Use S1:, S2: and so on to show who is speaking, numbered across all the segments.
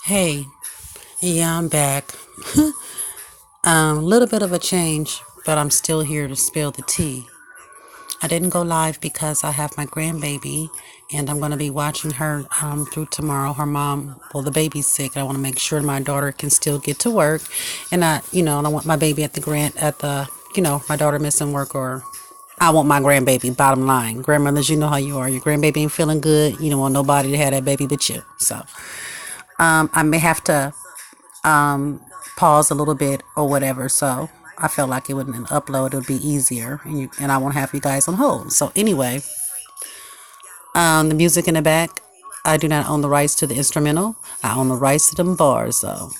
S1: Hey, yeah, I'm back. A little bit of a change, but I'm still here to spill the tea. I didn't go live because I have my grandbaby and I'm going to be watching her through tomorrow. Her mom, well, the baby's sick. I want to make sure my daughter can still get to work. And I don't want my baby my daughter missing work or I want my grandbaby, bottom line. Grandmothers, you know how you are. Your grandbaby ain't feeling good. You don't want nobody to have that baby but you. So I may have to pause a little bit or whatever. So I felt like it would an upload it would be easier, and I won't have you guys on hold. So anyway, the music in the back, I do not own the rights to the instrumental. I own the rights to them bars, though.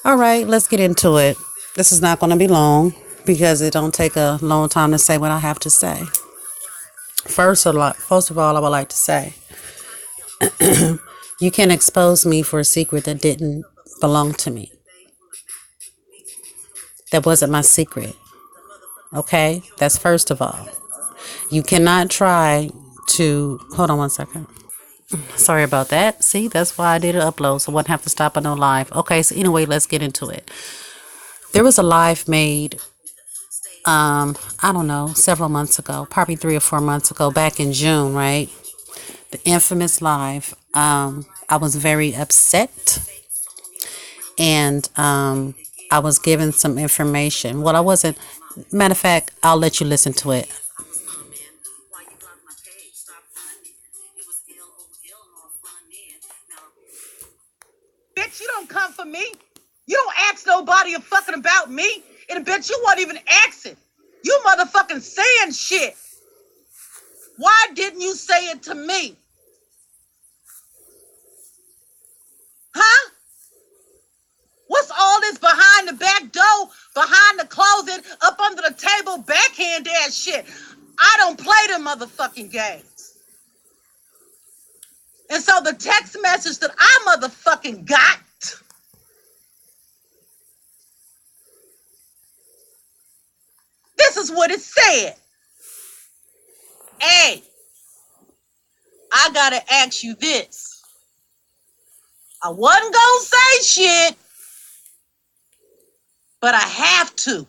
S1: All right, let's get into it. This is not going to be long because it don't take a long time to say what I have to say. First of all, I would like to say you can expose me for a secret that didn't belong to me. That wasn't my secret. Okay, that's first of all. You cannot try to hold on one second. Sorry about that. See, that's why I did an upload, so I wouldn't have to stop on no live. Okay, so anyway, let's get into it. There was a live made, I don't know, several months ago, probably 3 or 4 months ago, back in June, right? The infamous live. I was very upset, and I was given some information. Well, I wasn't. Matter of fact, I'll let you listen to it.
S2: Bitch, you don't come for me. You don't ask nobody fucking about me. And bitch, you weren't even asking. You motherfucking saying shit. Why didn't you say it to me? Huh? What's all this behind the back door, behind the closet, up under the table, backhand ass shit? I don't play them motherfucking games. And so the text message that I motherfucking got, this is what it said. Hey, I gotta ask you this. I wasn't gonna say shit, but I have to.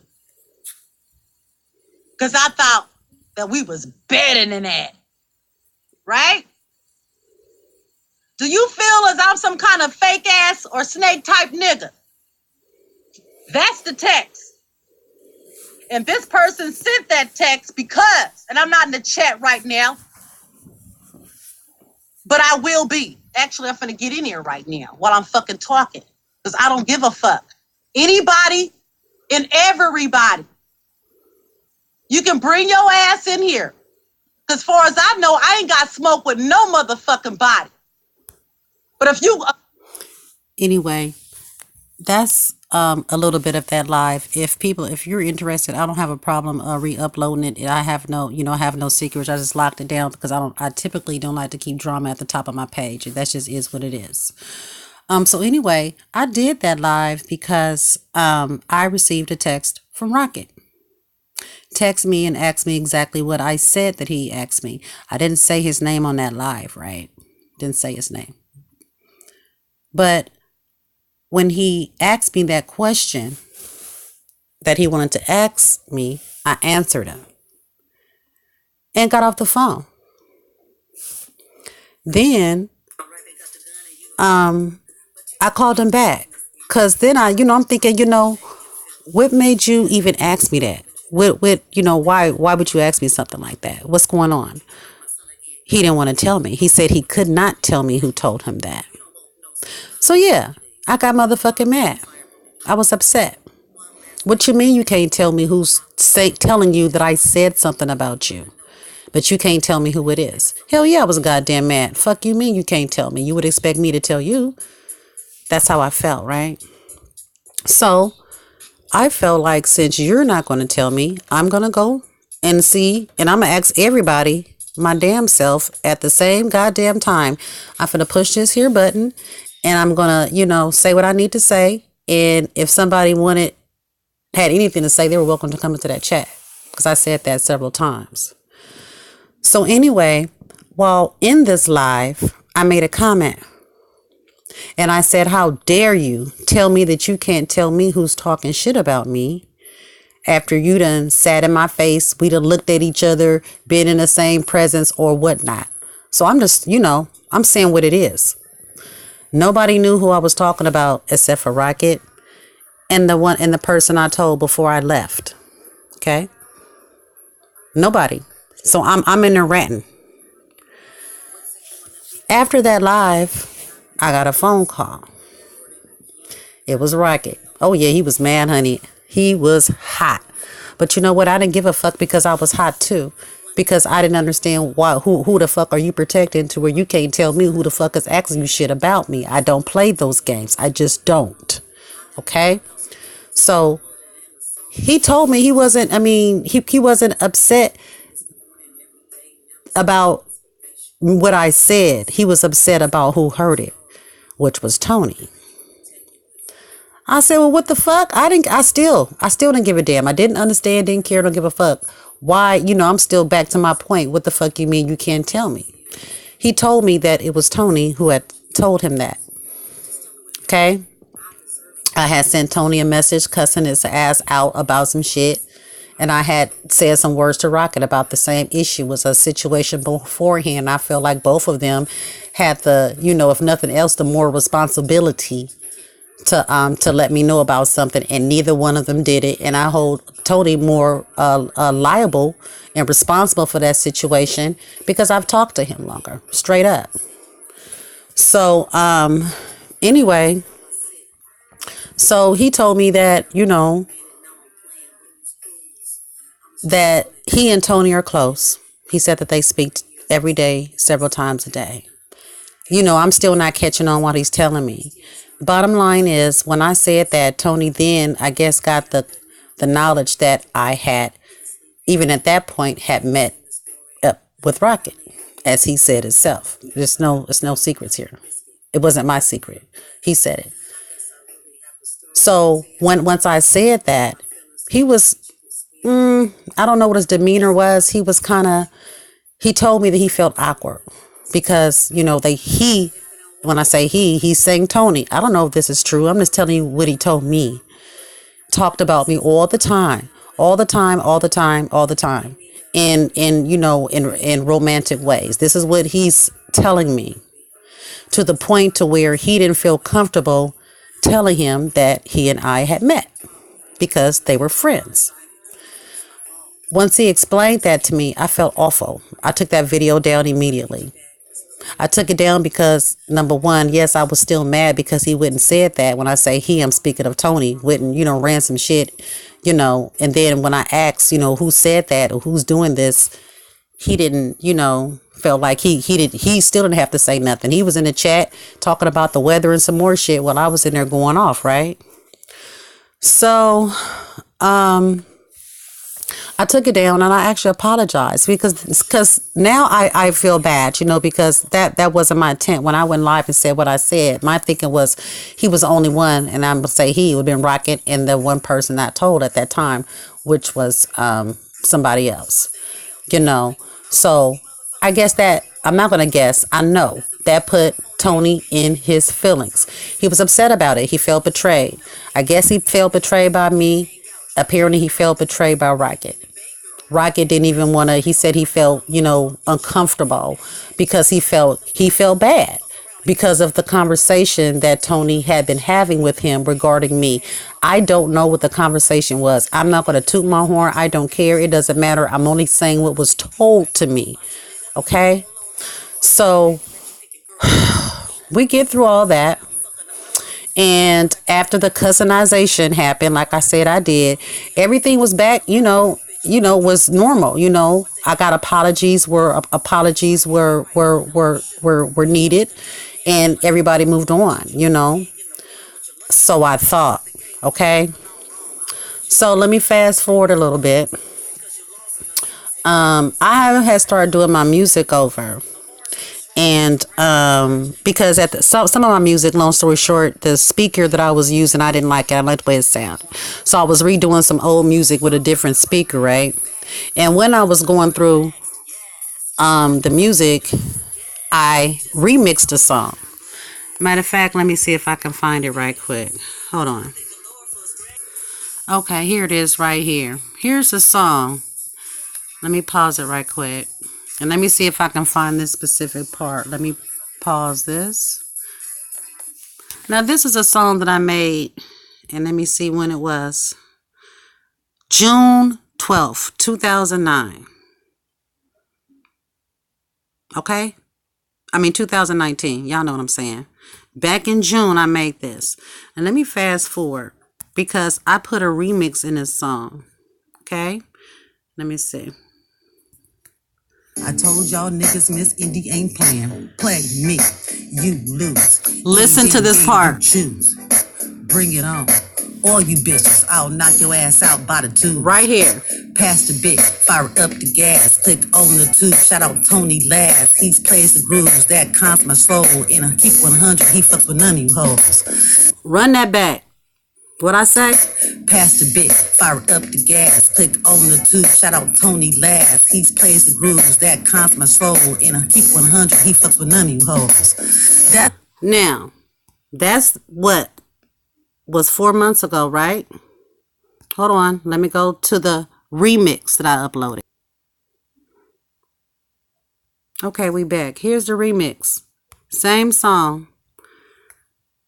S2: Because I thought that we was better than that. Right? Do you feel as I'm some kind of fake ass or snake type nigga? That's the text. And this person sent that text because, and I'm not in the chat right now, but I will be. Actually, I'm finna get in here right now while I'm fucking talking. Because I don't give a fuck. Anybody and everybody. You can bring your ass in here. Because as far as I know, I ain't got smoke with no motherfucking body. But if you...
S1: Anyway, that's a little bit of that live. If you're interested, I don't have a problem re-uploading it. I have no secrets. I just locked it down because I typically don't like to keep drama at the top of my page. That just is what it is. So anyway, I did that live because I received a text from Rocket. Text me and asked me exactly what I said that he asked me. I didn't say his name on that live, right? Didn't say his name. But when he asked me that question that he wanted to ask me, I answered him and got off the phone. Then I called him back because then I'm thinking, what made you even ask me that? Why would you ask me something like that? What's going on? He didn't want to tell me. He said he could not tell me who told him that. So yeah, I got motherfucking mad. I was upset. What you mean you can't tell me who's telling you that I said something about you? But you can't tell me who it is. Hell yeah, I was goddamn mad. Fuck you mean you can't tell me? You would expect me to tell you. That's how I felt, right? So I felt like since you're not going to tell me, I'm going to go and see, and I'm going to ask everybody, my damn self, at the same goddamn time. I'm going to push this here button, and I'm going to, say what I need to say. And if somebody had anything to say, they were welcome to come into that chat, because I said that several times. So anyway, while in this live, I made a comment. And I said, how dare you tell me that you can't tell me who's talking shit about me after you done sat in my face, we done looked at each other, been in the same presence or whatnot. So I'm just, I'm saying what it is. Nobody knew who I was talking about except for Rocket and the person I told before I left. Okay? Nobody. So I'm in there ranting. After that live, I got a phone call. It was Rocket. Oh yeah, he was mad, honey. He was hot. But you know what? I didn't give a fuck because I was hot too. Because I didn't understand who the fuck are you protecting to where you can't tell me who the fuck is asking you shit about me. I don't play those games. I just don't. Okay? So he told me he wasn't upset about what I said. He was upset about who heard it, which was Tony. I said, well, what the fuck? I still didn't give a damn. I didn't understand, didn't care, don't give a fuck. Why, I'm still back to my point. What the fuck you mean you can't tell me? He told me that it was Tony who had told him that. Okay? I had sent Tony a message cussing his ass out about some shit. And I had said some words to Rocket about the same issue. It was a situation beforehand. I feel like both of them had the, if nothing else, the more responsibility to let me know about something, and neither one of them did it. And I hold Tony more liable and responsible for that situation because I've talked to him longer, straight up. So anyway, so he told me that that he and Tony are close. He said that they speak every day, several times a day. I'm still not catching on what he's telling me. Bottom line is, when I said that, Tony then, I guess, got the knowledge that I had, even at that point, had met up with Rocket, as he said himself. There's no secrets here. It wasn't my secret. He said it. So once I said that, he was, I don't know what his demeanor was. He was he told me that he felt awkward because, when I say he's saying Tony. I don't know if this is true. I'm just telling you what he told me. Talked about me all the time. In romantic ways. This is what he's telling me. To the point to where he didn't feel comfortable telling him that he and I had met because they were friends. Once he explained that to me, I felt awful. I took that video down immediately. I took it down because, number one, yes, I was still mad because he wouldn't said that. When I say he, I'm speaking of Tony, wouldn't, ran some shit, and then when I asked, who said that or who's doing this, he didn't, felt like he still didn't have to say nothing. He was in the chat talking about the weather and some more shit while I was in there going off, right? So, I took it down and I actually apologized because now I feel bad, because that wasn't my intent. When I went live and said what I said, my thinking was he was the only one, and I'm going to say he would have been Rocket and the one person I told at that time, which was somebody else, So I guess that, I'm not going to guess, I know that put Tony in his feelings. He was upset about it. He felt betrayed. I guess he felt betrayed by me. Apparently he felt betrayed by Rocket. Rocket didn't even want to, he said he felt, uncomfortable because he felt bad because of the conversation that Tony had been having with him regarding me. I don't know what the conversation was. I'm not going to toot my horn. I don't care. It doesn't matter. I'm only saying what was told to me. Okay? So we get through all that. And after the customization happened, like I said, I did, everything was back, was normal. I got apologies were needed, and everybody moved on, So I thought, okay. So let me fast forward a little bit. I had started doing my music over. And because some of my music, long story short, the speaker that I was using, I didn't like it. I liked the way it sounded. So I was redoing some old music with a different speaker, right? And when I was going through the music, I remixed a song. Matter of fact, let me see if I can find it right quick. Hold on. Okay, here it is right here. Here's the song. Let me pause it right quick. And let me see if I can find this specific part. Let me pause this. Now, this is a song that I made, and let me see when it was. June 12th, 2009. Okay? 2019. Y'all know what I'm saying. Back in June, I made this. And let me fast forward because I put a remix in this song. Okay? Let me see.
S3: I told y'all niggas Miss Indy ain't playing. Play me, you lose.
S1: Listen to this part.
S3: Choose. Bring it on. All you bitches, I'll knock your ass out by the tube.
S1: Right here.
S3: Pass the bit, fire up the gas, click on the tube. Shout out Tony Lass. He plays the grooves that calms my soul. In a keep 100, he fucks with none of you hoes.
S1: Run that back. What I say?
S3: Pass the bit, fire up the gas, click on the tube. Shout out Tony Lass. He plays the grooves that calms my soul. In a keep 100, he fucks with none of you hoes.
S1: Now, that's what was 4 months ago, right? Hold on. Let me go to the remix that I uploaded. Okay, we back. Here's the remix. Same song.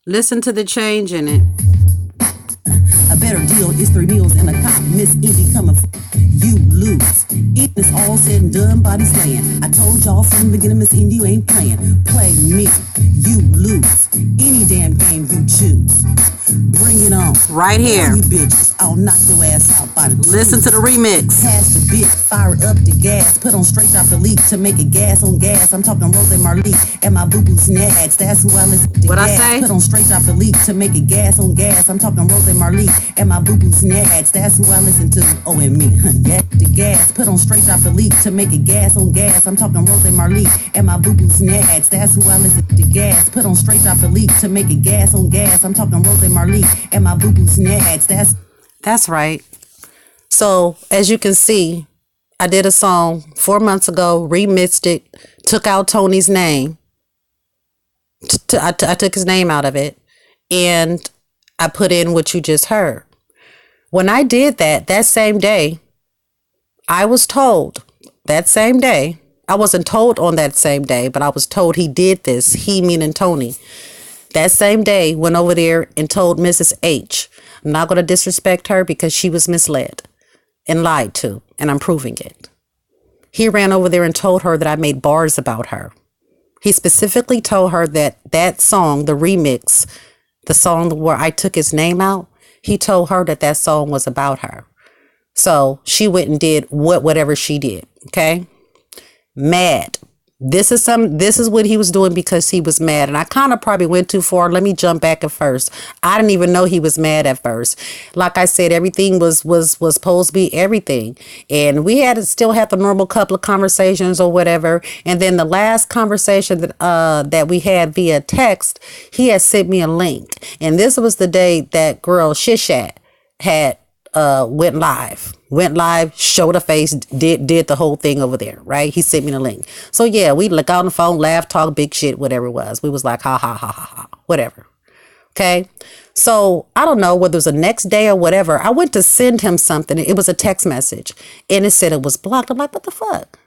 S1: Listen to the change in it.
S3: A better deal is 3 meals and a cop. Miss Indy coming, you lose. If it's all said and done, body slaying. I told y'all from the beginning, Miss Indy, you ain't playing. Play me, you lose. Any damn game you choose. Bring it on.
S1: Right here.
S3: All you bitches, I'll knock your ass out by the
S1: Listen to the remix.
S3: Pass the bit, fire up the gas. Put on straight drop the leak to make it gas on gas. I'm talking Rose Marley and my boo-boo snags. That's who I listen to.
S1: What
S3: gas.
S1: I say?
S3: Put on straight drop the leak to make it gas on gas. I'm talking Rose Marley and my boo-boo snags. That's who I listen to. Oh, and me. Yeah, the gas. Put on straight drop the leak to make it gas on gas. I'm talking Rose Marley and my boo-boo snags. That's who I listen to. Gas. Put on straight drop the leak to make it gas on gas. I'm talking Rose Marley and my boo-boo snags.
S1: That's right. So, as you can see, I did a song 4 months ago, remixed it, took out Tony's name. I took his name out of it, and I put in what you just heard. When I did that same day, I was told that same day, I wasn't told on that same day, but I was told he did this, he meaning Tony. That same day, went over there and told Mrs. H. I'm not going to disrespect her because she was misled and lied to, and I'm proving it. He ran over there and told her that I made bars about her. He specifically told her that that song, the remix, the song where I took his name out, he told her that that song was about her. So she went and did whatever she did. Okay. Mad. This is what he was doing because he was mad. And I kind of probably went too far. Let me jump back at first. I didn't even know he was mad at first. Like I said, everything was supposed to be everything. And we had to still have the normal couple of conversations or whatever. And then the last conversation that we had via text, he had sent me a link. And this was the day that girl Shishat had went live, showed her face, did the whole thing over there, right? He sent me the link. So yeah, we got on the phone, laugh, talk big shit, whatever it was. We was like, ha, ha, ha, ha, ha, whatever. Okay. So I don't know whether it was the next day or whatever. I went to send him something. It was a text message and it said it was blocked. I'm like, what the fuck?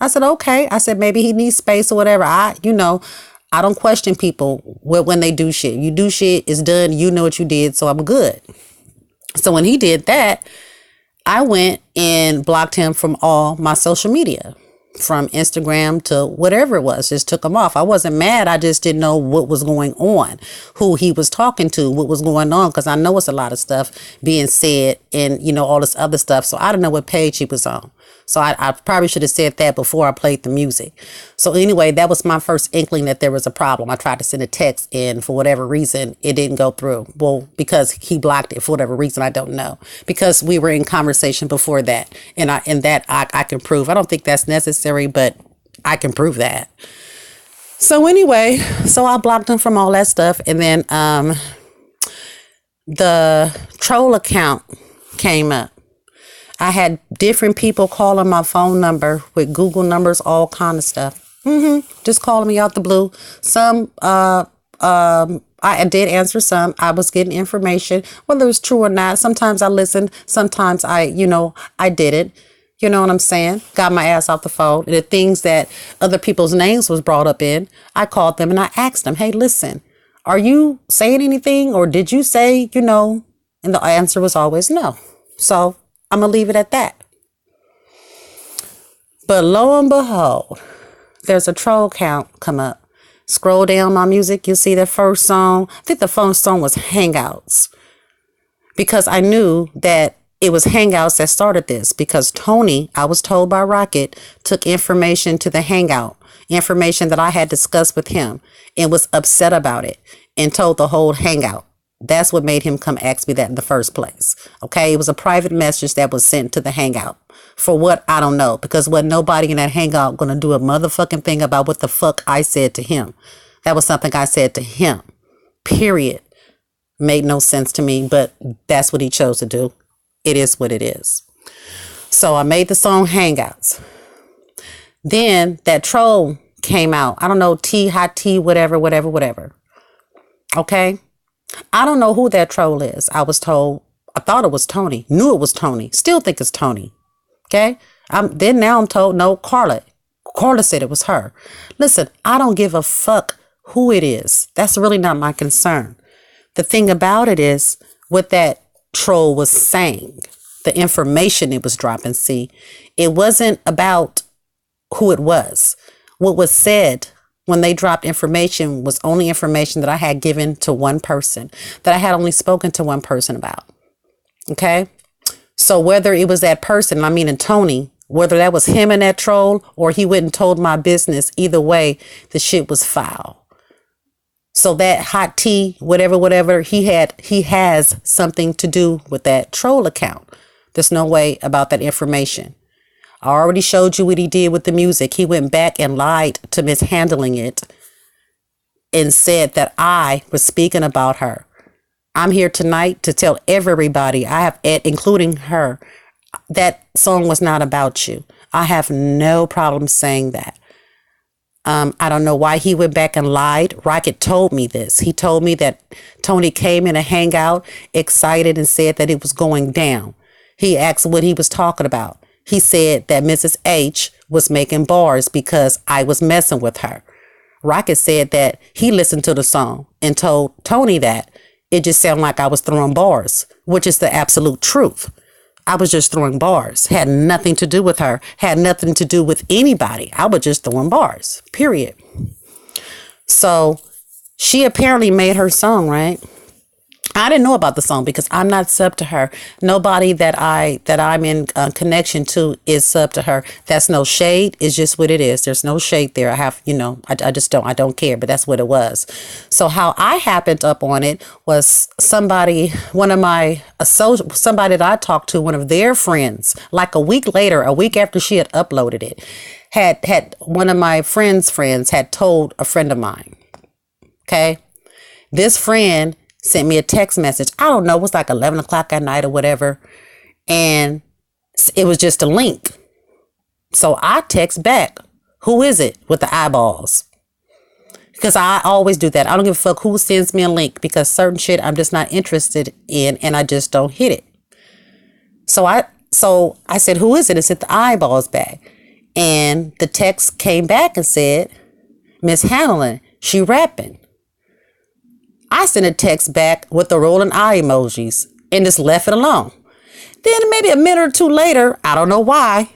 S1: I said, okay. I said, maybe he needs space or whatever. I don't question people when they do shit. You do shit, it's done. You know what you did. So I'm good. So when he did that, I went and blocked him from all my social media, from Instagram to whatever it was, just took him off. I wasn't mad. I just didn't know what was going on, who he was talking to, what was going on, because I know it's a lot of stuff being said and, all this other stuff. So I don't know what page he was on. So I probably should have said that before I played the music. So anyway, that was my first inkling that there was a problem. I tried to send a text and for whatever reason, it didn't go through. Well, because he blocked it for whatever reason, I don't know. Because we were in conversation before that. And I can prove. I don't think that's necessary, but I can prove that. So anyway, so I blocked him from all that stuff. And then the troll account came up. I had different people calling my phone number with Google numbers, all kind of stuff. Just calling me out the blue. Some I did answer some. I was getting information, whether it was true or not. Sometimes I listened. Sometimes I didn't. You know what I'm saying? Got my ass off the phone. And the things that other people's names was brought up in, I called them and I asked them, hey, listen, are you saying anything? Or did you say, And the answer was always no. So I'm going to leave it at that. But lo and behold, there's a troll count come up. Scroll down my music, you'll see the first song. I think the first song was Hangouts. Because I knew that it was Hangouts that started this. Because Tony, I was told by Rocket, took information to the Hangout. Information that I had discussed with him. And was upset about it. And told the whole Hangout. That's what made him come ask me that in the first place. Okay, it was a private message that was sent to the Hangout. For what? I don't know. Because wasn't nobody in that Hangout going to do a motherfucking thing about what the fuck I said to him. That was something I said to him. Period. Made no sense to me, but that's what he chose to do. It is what it is. So I made the song Hangouts. Then that troll came out. I don't know, hot tea, whatever. Okay? I don't know who that troll is. I was told, I thought it was Tony. Knew it was Tony. Still think it's Tony. Okay? Now I'm told, no, Carla. Carla said it was her. Listen, I don't give a fuck who it is. That's really not my concern. The thing about it is what that troll was saying, the information it was dropping. See, it wasn't about who it was. What was said when they dropped information was only information that I had given to one person, that I had only spoken to one person about. Okay? So whether it was that person, I mean, and Tony, whether that was him and that troll or he went and told my business, either way, the shit was foul. So that hot tea, whatever he has something to do with that troll account. There's no way about that information. I already showed you what he did with the music. He went back and lied to mishandling it and said that I was speaking about her. I'm here tonight to tell everybody, including her, that song was not about you. I have no problem saying that. I don't know why he went back and lied. Rocket told me this. He told me that Tony came in a Hangout excited and said that it was going down. He asked what he was talking about. He said that Mrs. H was making bars because I was messing with her. Rocket said that he listened to the song and told Tony that it just sounded like I was throwing bars, which is the absolute truth. I was just throwing bars. Had nothing to do with her. Had nothing to do with anybody. I was just throwing bars, period. So she apparently made her song, right? I didn't know about the song because I'm not sub to her. Nobody that I'm in connection to is sub to her. That's no shade. It's just what it is. There's no shade there. I just don't care, but that's what it was. So how I happened up on it was somebody that I talked to, one of their friends, like a week after she had uploaded it, had one of my friends had told a friend of mine. Okay. This friend sent me a text message. I don't know. It was like 11 o'clock at night or whatever. And it was just a link. So I text back, who is it, with the eyeballs? Because I always do that. I don't give a fuck who sends me a link because certain shit I'm just not interested in and I just don't hit it. So I said, who is it? It said the eyeballs back. And the text came back and said, Miss Hamlin, she rapping. I sent a text back with the rolling eye emojis and just left it alone. Then maybe a minute or two later, I don't know why,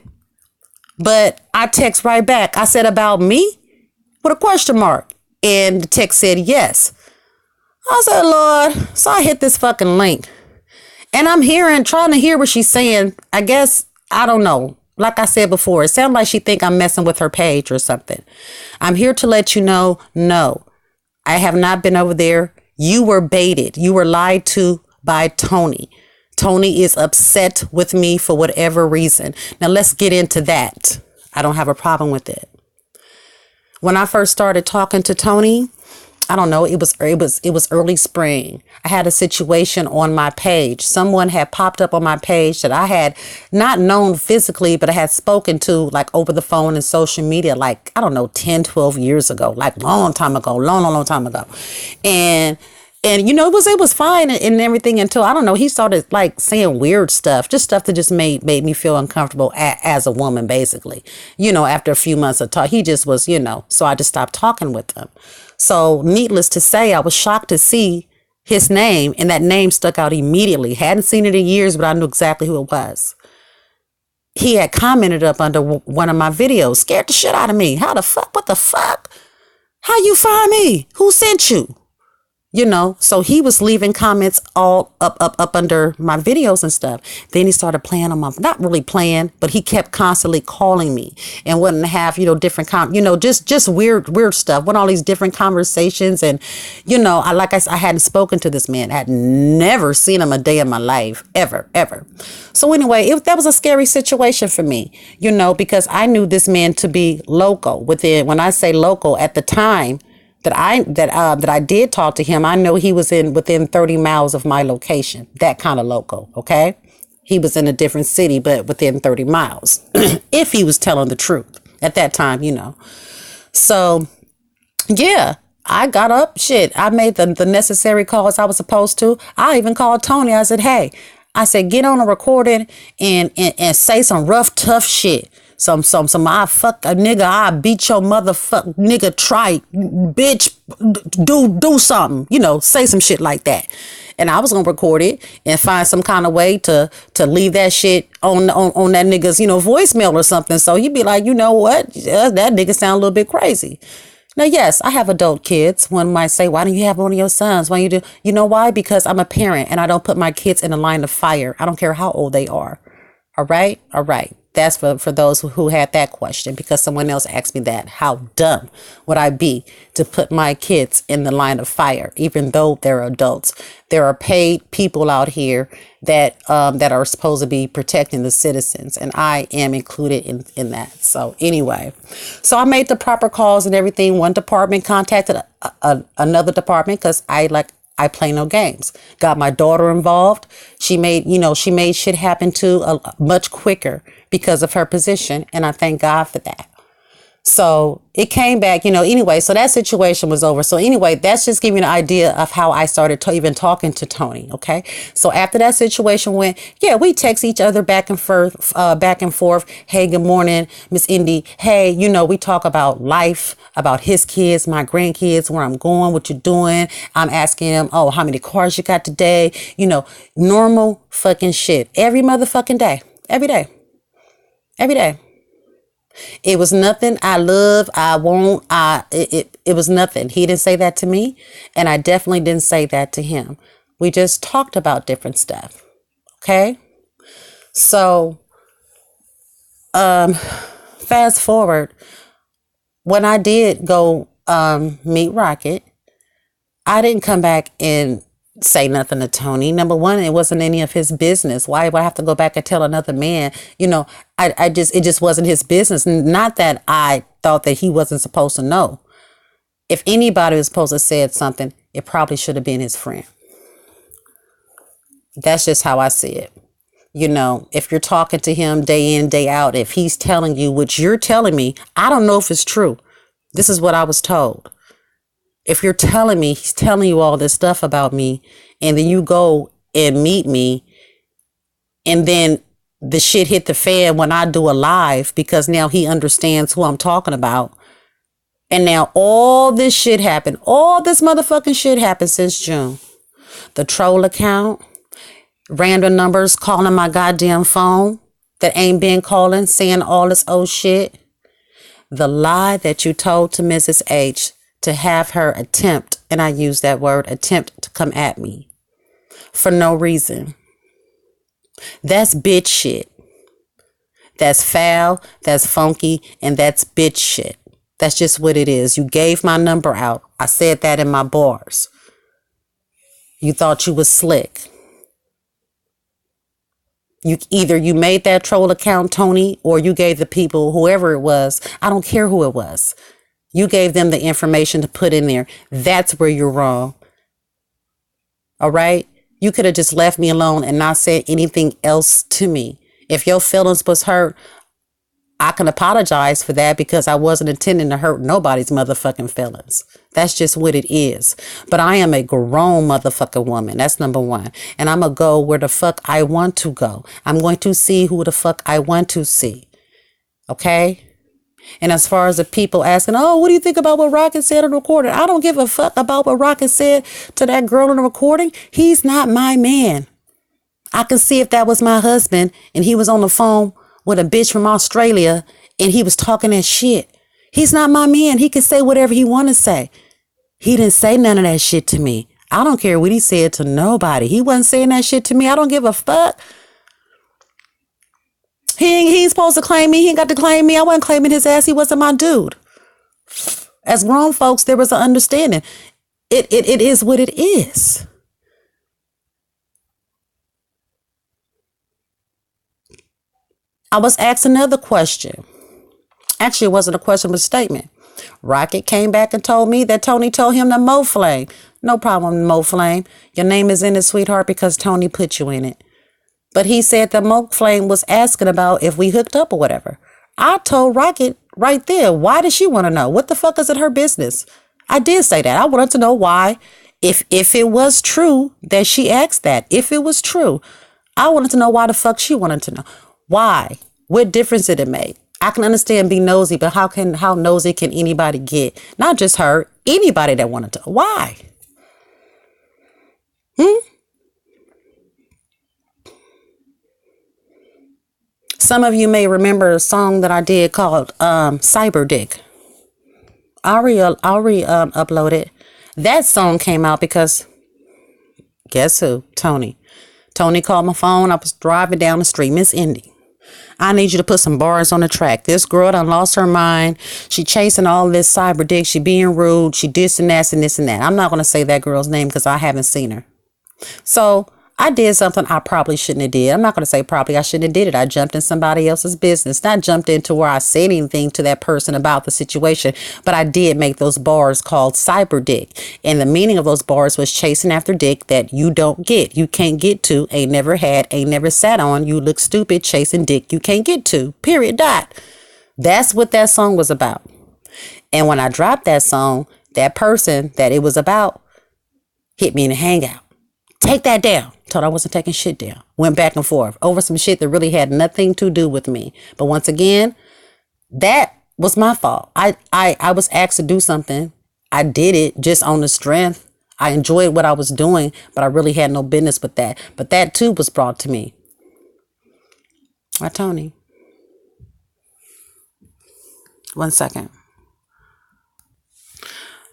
S1: but I text right back. I said, about me? With a question mark. And the text said, yes. I said, Lord. So I hit this fucking link. And I'm trying to hear what she's saying. I guess, I don't know. Like I said before, it sounds like she think I'm messing with her page or something. I'm here to let you know, no, I have not been over there. You were baited. You were lied to by Tony. Tony is upset with me for whatever reason. Now let's get into that. I don't have a problem with it. When I first started talking to Tony, I don't know, it was early spring. I had a situation on my page. Someone had popped up on my page that I had not known physically, but I had spoken to like over the phone and social media, like, I don't know, 10, 12 years ago, like long time ago, long time ago. And it was fine and everything until, I don't know, he started like saying weird stuff, just stuff that just made me feel uncomfortable as a woman, basically. After a few months of talk, he just was, so I just stopped talking with him. So needless to say, I was shocked to see his name, and that name stuck out immediately. Hadn't seen it in years, but I knew exactly who it was. He had commented up under one of my videos, scared the shit out of me. How the fuck? What the fuck? How you find me? Who sent you? So he was leaving comments all up under my videos and stuff. Then he started playing on not really playing, but he kept constantly calling me and wouldn't have, different, just weird stuff. Went all these different conversations. And, I hadn't spoken to this man. I had never seen him a day in my life, ever. So anyway, that was a scary situation for me, because I knew this man to be local when I say local at the time, that I did talk to him, I know he was within 30 miles of my location, that kind of local. Okay. He was in a different city, but within 30 miles, if he was telling the truth at that time, So yeah, I got up, I made the necessary calls I was supposed to. I even called Tony. I said, hey, get on a recording and say some rough, tough shit. Some, I fuck a nigga, I beat your motherfucker, nigga, try, bitch, do something, say some shit like that. And I was going to record it and find some kind of way to leave that shit on that nigga's, voicemail or something. So you'd be like, you know what? That nigga sound a little bit crazy. Now, yes, I have adult kids. One might say, why don't you have one of your sons? Why you do? You know why? Because I'm a parent and I don't put my kids in a line of fire. I don't care how old they are. All right. That's for those who had that question, because someone else asked me that. How dumb would I be to put my kids in the line of fire, even though they're adults? There are paid people out here that are supposed to be protecting the citizens, and I am included in that. So anyway, so I made the proper calls and everything. One department contacted another department because I play no games. Got my daughter involved. She made shit happen too much quicker because of her position. And I thank God for that. So it came back, anyway, so that situation was over. So anyway, that's just giving you an idea of how I started even talking to Tony. Okay. So after that situation went, yeah, we text each other back and forth. Hey, good morning, Miss Indy. Hey, we talk about life, about his kids, my grandkids, where I'm going, what you're doing. I'm asking him, oh, how many cars you got today? Normal fucking shit every motherfucking day, every day. It was nothing. I love, I won't, it was nothing. He didn't say that to me, and I definitely didn't say that to him. We just talked about different stuff. Okay. So, fast forward, when I did go, meet Rocket, I didn't come back and say nothing to Tony. Number one, it wasn't any of his business. Why would I have to go back and tell another man? It just wasn't his business. Not that I thought that he wasn't supposed to know. If anybody was supposed to say something, it probably should have been his friend. That's just how I see it. If you're talking to him day in, day out, if he's telling you what you're telling me, I don't know if it's true. This is what I was told. If you're telling me, he's telling you all this stuff about me, and then you go and meet me, and then the shit hit the fan when I do a live, because now he understands who I'm talking about. And now all this shit happened. All this motherfucking shit happened since June. The troll account, random numbers calling my goddamn phone that ain't been calling, saying all this old shit. The lie that you told to Mrs. H to have her attempt, and I use that word, attempt, to come at me for no reason. That's bitch shit. That's foul, that's funky, and that's bitch shit. That's just what it is. You gave my number out. I said that in my bars. You thought you was slick. You made that troll account, Tony, or you gave the people, whoever it was, I don't care who it was. You gave them the information to put in there. That's where you're wrong. All right? You could have just left me alone and not said anything else to me. If your feelings was hurt, I can apologize for that because I wasn't intending to hurt nobody's motherfucking feelings. That's just what it is. But I am a grown motherfucking woman. That's number one. And I'm going to go where the fuck I want to go. I'm going to see who the fuck I want to see. Okay? And as far as the people asking, oh, what do you think about what Rocket said on the recording? I don't give a fuck about what Rocket said to that girl on the recording. He's not my man. I can see if that was my husband and he was on the phone with a bitch from Australia and he was talking that shit. He's not my man. He can say whatever he want to say. He didn't say none of that shit to me. I don't care what he said to nobody. He wasn't saying that shit to me. I don't give a fuck. He ain't supposed to claim me. He ain't got to claim me. I wasn't claiming his ass. He wasn't my dude. As grown folks, there was an understanding. It is what it is. I was asked another question. Actually, it wasn't a question, but a statement. Rocket came back and told me that Tony told him to Mo Flame. No problem, Mo Flame. Your name is in it, sweetheart, because Tony put you in it. But he said that Mo Flame was asking about if we hooked up or whatever. I told Rocket right there, why does she want to know? What the fuck is it her business? I did say that. I wanted to know why. If it was true that she asked that, if it was true, I wanted to know why the fuck she wanted to know. Why? What difference did it make? I can understand being nosy, but how nosy can anybody get? Not just her, anybody that wanted to. Why? Some of you may remember a song that I did called Cyber Dick. I'll upload it. That song came out because guess who? Tony. Tony called my phone. I was driving down the street. Miss Indy, I need you to put some bars on the track. This girl done lost her mind. She chasing all this cyber dick. She being rude. She this and that and this and that. I'm not going to say that girl's name because I haven't seen her. So I did something I probably shouldn't have did. I'm not going to say probably I shouldn't have did it. I jumped in somebody else's business. Not jumped into where I said anything to that person about the situation. But I did make those bars called cyber dick. And the meaning of those bars was chasing after dick that you don't get. You can't get to. Ain't never had. Ain't never sat on. You look stupid chasing dick you can't get to. Period. Dot. That's what that song was about. And when I dropped that song, that person that it was about hit me in the hangout. Take that down. Told I wasn't taking shit down. Went back and forth over some shit that really had nothing to do with me. But once again, that was my fault. I was asked to do something. I did it just on the strength. I enjoyed what I was doing, but I really had no business with that. But that too was brought to me. Why, Tony? 1 second.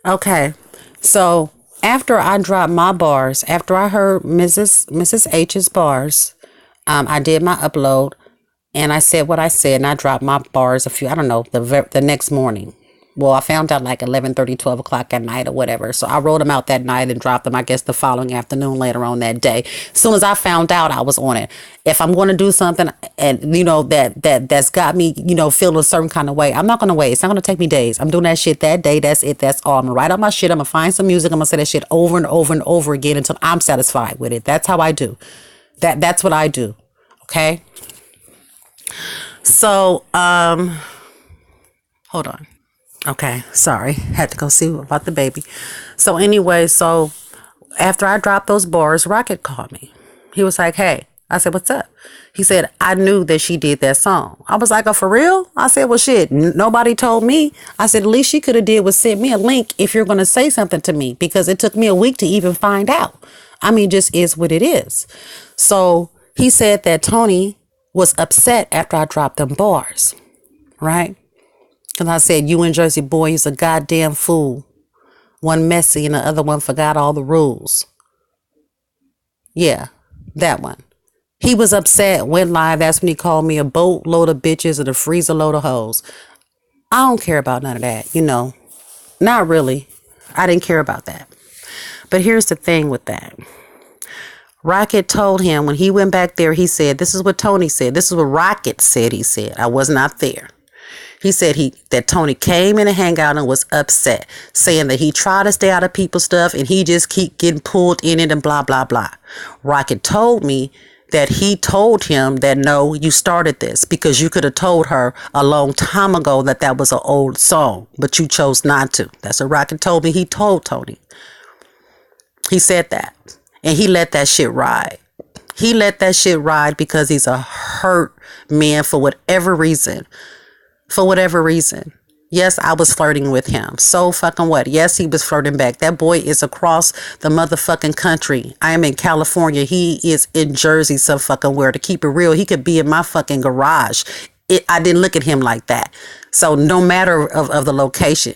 S1: Okay. So after I dropped my bars, after I heard Mrs. H's bars, I did my upload and I said what I said and I dropped my bars the next morning. Well, I found out like 11:30, 12 o'clock at night or whatever. So I wrote them out that night and dropped them, I guess, the following afternoon later on that day. As soon as I found out, I was on it. If I'm going to do something and, that's got me, feeling a certain kind of way, I'm not going to wait. It's not going to take me days. I'm doing that shit that day. That's it. That's all. I'm going to write out my shit. I'm going to find some music. I'm going to say that shit over and over and over again until I'm satisfied with it. That's how I do. That's what I do. Okay. So, hold on. Okay, sorry. Had to go see about the baby. So anyway, after I dropped those bars, Rocket called me. He was like, hey. I said, what's up? He said, I knew that she did that song. I was like, oh, for real? I said, well, shit, nobody told me. I said, the least she could have did was send me a link if you're going to say something to me, because it took me a week to even find out. I mean, just is what it is. So he said that Tony was upset after I dropped them bars, right? Because I said, you and Jersey Boy is a goddamn fool. One messy and the other one forgot all the rules. Yeah, that one. He was upset, went live. That's when he called me a boatload of bitches and a freezer load of hoes. I don't care about none of that, Not really. I didn't care about that. But here's the thing with that. Rocket told him when he went back there, he said, this is what Tony said. This is what Rocket said, he said. I was not there. He said that Tony came in a hangout and was upset, saying that he tried to stay out of people's stuff and he just keep getting pulled in it and blah, blah, blah. Rocket told me that he told him that, no, you started this because you could have told her a long time ago that was an old song, but you chose not to. That's what Rocket told me. He told Tony. He said that. And he let that shit ride. He let that shit ride because he's a hurt man for whatever reason. For whatever reason. Yes, I was flirting with him. So fucking what? Yes, he was flirting back. That boy is across the motherfucking country. I am in California. He is in Jersey some fucking where. To keep it real, he could be in my fucking garage. I didn't look at him like that. So no matter of the location,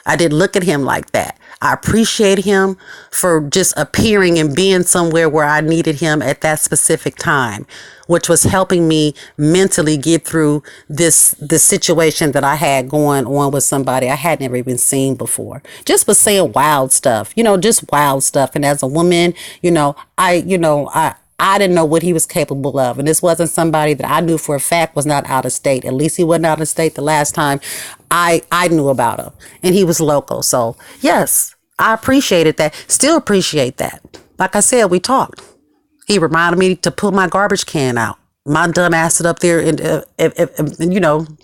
S1: I didn't look at him like that. I appreciate him for just appearing and being somewhere where I needed him at that specific time, which was helping me mentally get through this situation that I had going on with somebody I had never even seen before. Just was saying wild stuff, just wild stuff. And as a woman, I didn't know what he was capable of. And this wasn't somebody that I knew for a fact was not out of state. At least he wasn't out of state the last time I knew about him. And he was local. So, yes, I appreciated that. Still appreciate that. Like I said, we talked. He reminded me to put my garbage can out. My dumb ass it up there and,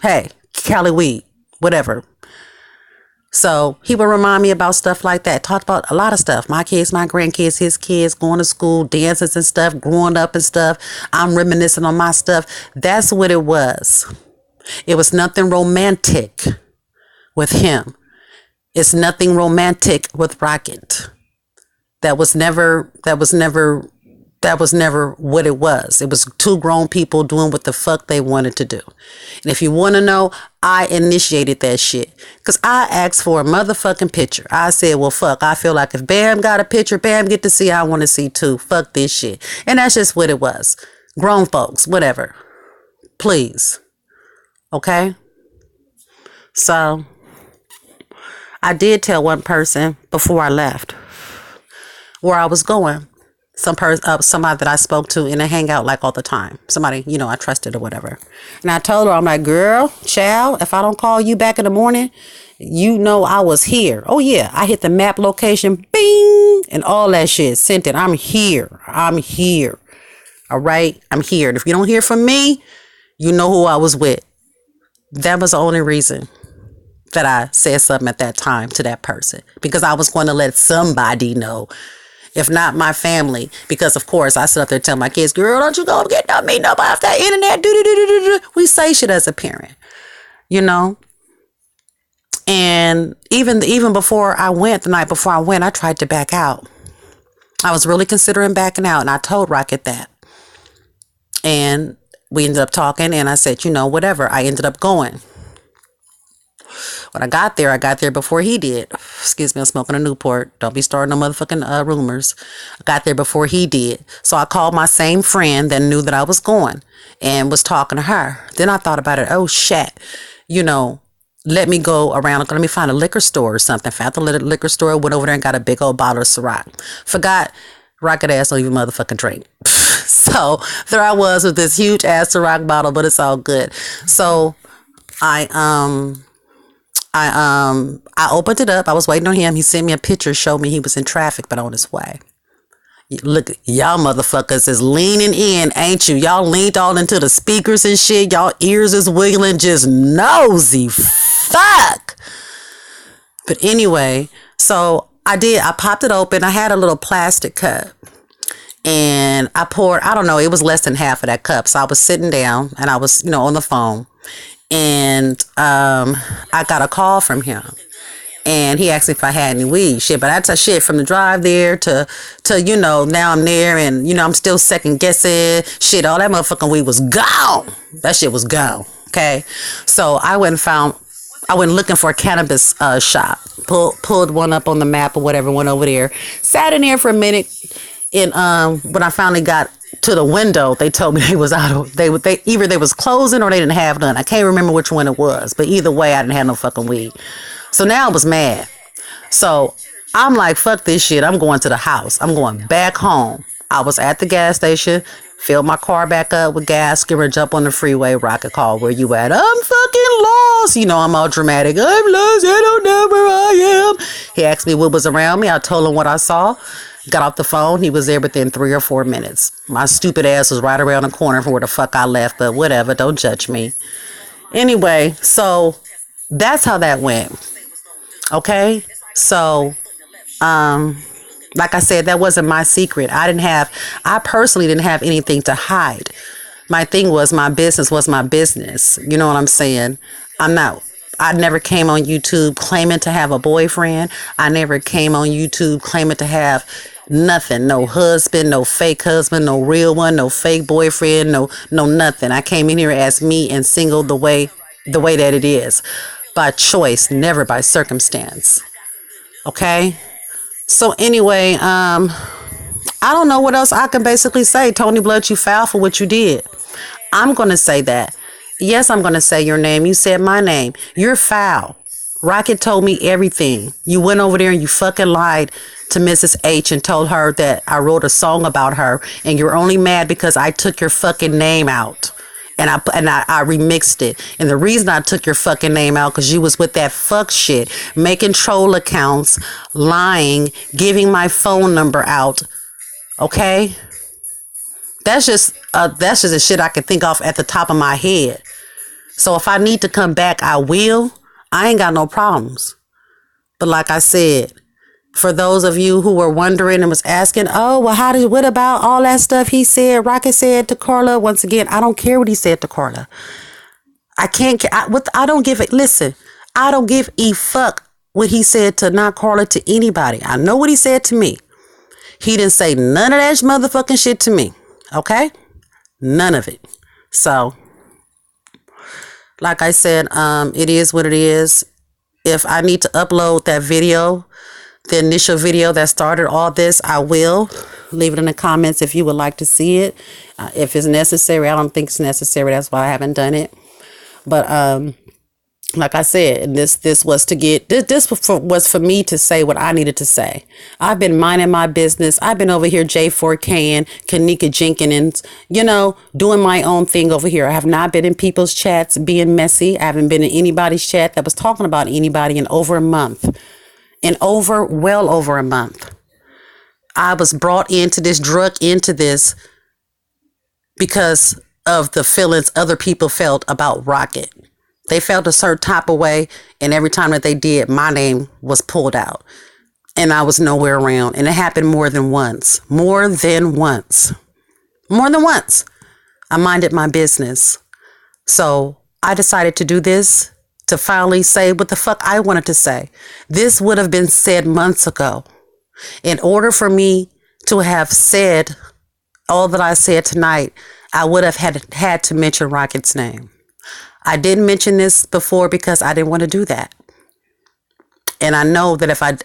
S1: hey, Cali weed, whatever. So he would remind me about stuff like that. Talked about a lot of stuff. My kids, my grandkids, his kids, going to school, dances and stuff, growing up and stuff. I'm reminiscing on my stuff. That's what it was. It was nothing romantic with him. It's nothing romantic with Rocket. That was never what it was. It was two grown people doing what the fuck they wanted to do. And if you want to know, I initiated that shit. Because I asked for a motherfucking picture. I said, well, fuck, I feel like if Bam got a picture, Bam get to see, I want to see too. Fuck this shit. And that's just what it was. Grown folks, whatever. Please. Okay? So, I did tell one person before I left where I was going. Somebody that I spoke to in a hangout like all the time. Somebody, I trusted or whatever. And I told her, I'm like, girl, child, if I don't call you back in the morning, I was here. Oh, yeah. I hit the map location, bing, and all that shit. Sent it. I'm here. All right? I'm here. And if you don't hear from me, you know who I was with. That was the only reason that I said something at that time to that person. Because I was going to let somebody know. If not my family, because of course I sit up there and tell my kids, girl, don't you go get no meet nobody off that internet. We say shit as a parent, And even before I went, the night before I went, I tried to back out. I was really considering backing out, and I told Rocket that. And we ended up talking, and I said, whatever. I ended up going. When I got there before he did. Excuse me, I'm smoking a Newport. Don't be starting no motherfucking rumors. I got there before he did. So I called my same friend that knew that I was going and was talking to her. Then I thought about it. Oh, shit. Let me go around. Let me find a liquor store or something. Found the liquor store. Went over there and got a big old bottle of Ciroc. Forgot Rocket ass don't even motherfucking drink. So there I was with this huge ass Ciroc bottle, but it's all good. So I opened it up. I was waiting on him. He sent me a picture, showed me he was in traffic, but on his way. Look, y'all motherfuckers is leaning in, ain't you? Y'all leaned all into the speakers and shit. Y'all ears is wiggling, just nosy. Fuck. But anyway, so I popped it open. I had a little plastic cup. And I poured, I don't know, it was less than half of that cup. So I was sitting down and I was, on the phone. And I got a call from him. And he asked me if I had any weed. Shit, but that's a shit from the drive there to now I'm there and, I'm still second guessing. Shit, all that motherfucking weed was gone. That shit was gone. Okay. So I went looking for a cannabis shop. Pulled one up on the map or whatever, went over there. Sat in there for a minute. And when I finally got to the window, they told me they was out of, they either they was closing or they didn't have none. I can't remember which one it was, but either way, I didn't have no fucking weed. So now I was mad. So I'm like, fuck this shit. I'm going to the house. I'm going back home. I was at the gas station, filled my car back up with gas, give her a jump on the freeway. Rocket call, where you at? I'm fucking lost. You know, I'm all dramatic. I'm lost. I don't know where I am. He asked me what was around me. I told him what I saw. Got off the phone. He was there within 3 or 4 minutes. My stupid ass was right around the corner from where the fuck I left, but whatever. Don't judge me. Anyway, so that's how that went. Okay? So, like I said, that wasn't my secret. I personally didn't have anything to hide. My thing was my business was my business. You know what I'm saying? I never came on YouTube claiming to have a boyfriend. I never came on YouTube claiming to have nothing. No husband, no fake husband, no real one, no fake boyfriend, no nothing. I came in here as me and single the way that it is. By choice, never by circumstance. Okay? So anyway, I don't know what else I can basically say. Tony Blood, you foul for what you did. I'm going to say that. Yes, I'm going to say your name. You said my name. You're foul. Rocket told me everything. You went over there and you fucking lied to Mrs. H and told her that I wrote a song about her, and you're only mad because I took your fucking name out. And I remixed it. And the reason I took your fucking name out, because you was with that fuck shit, making troll accounts, lying, giving my phone number out. Okay? That's just the shit I can think of at the top of my head. So if I need to come back, I will. I ain't got no problems. But like I said, for those of you who were wondering and was asking, oh, well, what about all that stuff he said, Rocket said to Carla? Once again, I don't care what he said to Carla. I don't give it. Listen, I don't give a fuck what he said to not Carla, to anybody. I know what he said to me. He didn't say none of that motherfucking shit to me. Okay? None of it. So, like I said, it is what it is. If I need to upload that video, the initial video that started all this, I will. Leave it in the comments if you would like to see it. If it's necessary. I don't think it's necessary. That's why I haven't done it. But like I said, this was to get this was for me to say what I needed to say. I've been minding my business. I've been over here J4K and Kanika Jenkins, doing my own thing over here. I have not been in people's chats being messy. I haven't been in anybody's chat that was talking about anybody in over a month. Well over a month. I was brought into this, drug into this because of the feelings other people felt about Rocket. They felt a certain type of way, and every time that they did, my name was pulled out. And I was nowhere around. And it happened more than once. More than once. I minded my business. So I decided to do this to finally say what the fuck I wanted to say. This would have been said months ago. In order for me to have said all that I said tonight, I would have had to mention Rocket's name. I didn't mention this before because I didn't want to do that. And I know that if I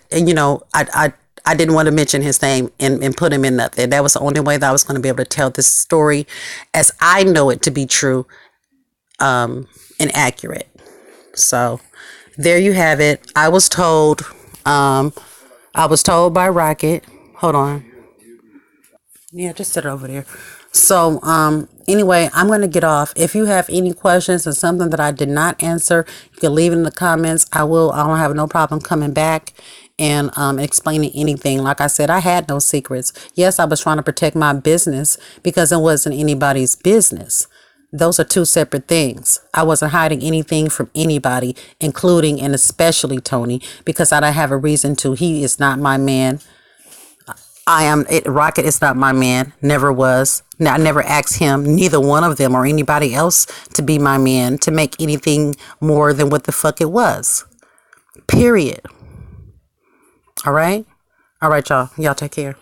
S1: didn't want to mention his name and put him in nothing. That was the only way that I was going to be able to tell this story as I know it to be true and accurate. So there you have it. I was told by Rocket. Hold on. Yeah, just sit over there. So anyway, I'm going to get off. If you have any questions or something that I did not answer, you can leave it in the comments. I don't have no problem coming back and explaining anything. Like I said, I had no secrets. Yes, I was trying to protect my business because it wasn't anybody's business. Those are two separate things. I wasn't hiding anything from anybody, including and especially Tony, because I don't have a reason to. He is not my man. Rocket is not my man. Never was. I never asked him, neither one of them or anybody else, to be my man, to make anything more than what the fuck it was. Period. All right? All right, y'all. Y'all take care.